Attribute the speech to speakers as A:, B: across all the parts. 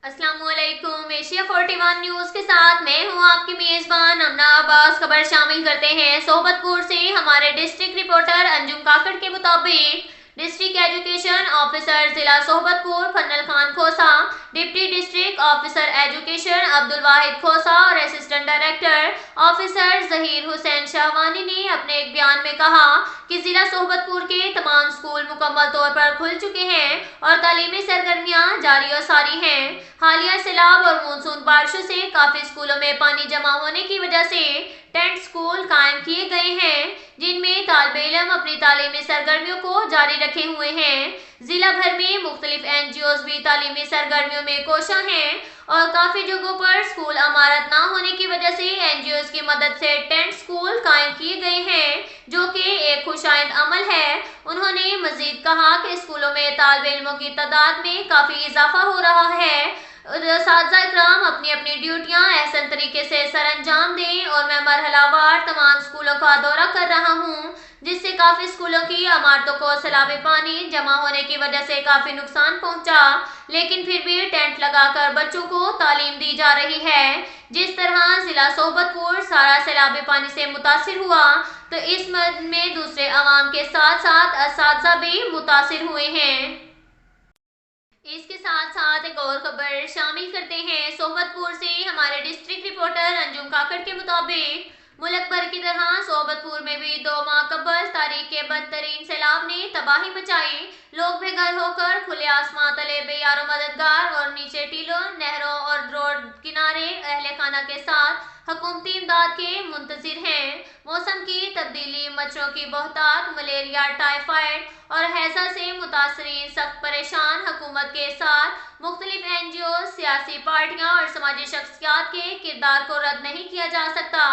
A: अस्सलाम वालेकुम। Asia 41 news के साथ मैं हूं आपकी मेजबान अमना अब्बास। खबर शामिल करते हैं सोबतपुर से। हमारे डिस्ट्रिक्ट रिपोर्टर अंजुम काकड़ के मुताबिक डिस्ट्रिक्ट एजुकेशन ऑफिसर जिला Sobatpur Fannal Khan Khosa, deputy district officer education Abdul Wahid Khosa और assistant director officer Zaheer Hussain Shahwani ने अपने एक बयान में कहा कि जिला सोबतपुर के तमाम स्कूल मुकम्मल तौर पर खुल चुके हैं और तालीमी सरगर्मियां जारी और सारी हैं। हालिया सैलाब और मानसून बारिशों से काफी स्कूलों में पानी जमा होने की वजह से टेंट स्कूल कायम किए गए हैं, जिनमें तालिबे इल्म अपनी तालीमी सरगर्मियों को जारी रखे हुए हैं। जिला भर में मुख्तलिफ NGOs भी तालीमी सरगर्मियों में कोशा हैं और काफी जगहों पर स्कूल इमारत न होने की वजह से NGOs की मदद से टेंट स्कूल कायम किए गए हैं, जो कि एक खुशाइंद अमल है। उन्होंने मजीद कहा कि स्कूलों में तालिबे इल्मों की तादाद में काफी इजाफा हो रहा है। साथीज़ा इकराम अपनी अपनी ड्यूटियां एहसन तरीके से सरअंजाम दें और मैं मरहलावार तमाम स्कूलों का दौरा कर रहा हूं, जिससे काफी स्कूलों की इमारतों को सैलाबी पानी जमा होने की वजह से काफी नुकसान पहुंचा, लेकिन फिर भी टेंट लगाकर बच्चों को तालीम दी जा रही है। जिस तरह जिला सोबतपुर सारा सैलाबी पानी से मुतासिर हुआ, तो इस मद में दूसरे अवाम के साथ साथ असातिज़ा भी मुतासिर हुए हैं। इसके साथ साथ एक और खबर शामिल करते हैं सोबतपुर से। हमारे डिस्ट्रिक्ट रिपोर्टर अंजुम काकड़ के मुताबिक मुल्क भर की तरह सोबतपुर में भी 2 माह कबल तारीख के बदतरीन सैलाब ने तबाही मचाई। लोग बेघर होकर खुले आसमां तले बेयारो मददगार और नीचे टीलों, नहरों और रोड किनारे अहले खाना के साथ हुकूमती इमदाद के मुंतजिर हैं। मौसम की तब्दीली, मच्छरों की बहुतात, मलेरिया, टाइफाइड और हैजा से मुतासरीन सख्त परेशान। हुकूमत के साथ मुख्तलिफ NGO, सियासी पार्टियां और समाजी शख्सियात के किरदार को रद्द नहीं किया जा सकता।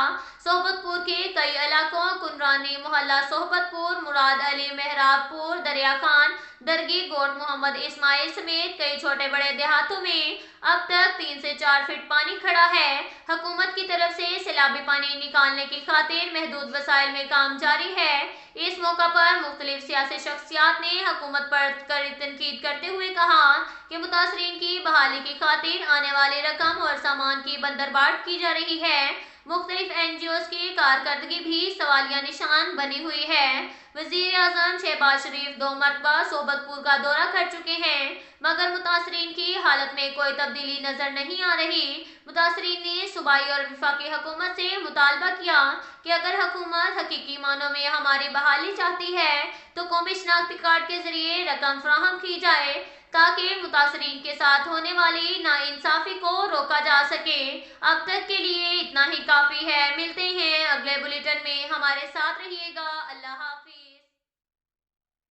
A: सोबतपुर के कई इलाकों कुनरानी मोहल्ला सोबतपुर, मुराद अली, मेहराबपुर, दरिया खान, दरगी, गोट मोहम्मद इस्माइल समेत कई छोटे बड़े देहातों में अब तक 3 से 4 फीट पानी खड़ा है। हुकूमत की तरफ से सैलाबी पानी निकालने की खातिर महदूद वसाइल में काम जारी है। इस मौका पर मुख्तलिफ सियासी शख्सियात ने हुकूमत पर कड़ी तनकीद करते हुए कहा कि मुतासरीन की बहाली की खातिर आने वाली रकम और सामान की बंदरबाट की जा रही है। मुख्तलिफ NGOs की कारकर्दगी भी सवालिया निशान बनी हुई है। वजीर आजम शहबाज शरीफ 2 मरतबा सोबतपुर का दौरा कर चुके हैं, मगर मुतासरीन की हालत में कोई तब्दीली नजर नहीं आ रही। मुतासरीन ने सूबाई और वफाकी हुकूमत से मुतालबा किया कि अगर हुकूमत हकीकी मानों में हमारी बहाली चाहती है तो कौमी शनाख्ती कार्ड के जरिए रकम फराहम की जाए, ताकि मुतासरीन के साथ होने वाली नाइंसाफी को रोका जा सके। अब तक के लिए इतना ही काफ़ी है। मिलते हैं अगले बुलेटिन में, हमारे साथ रहिएगा। अल्लाह हाफिज।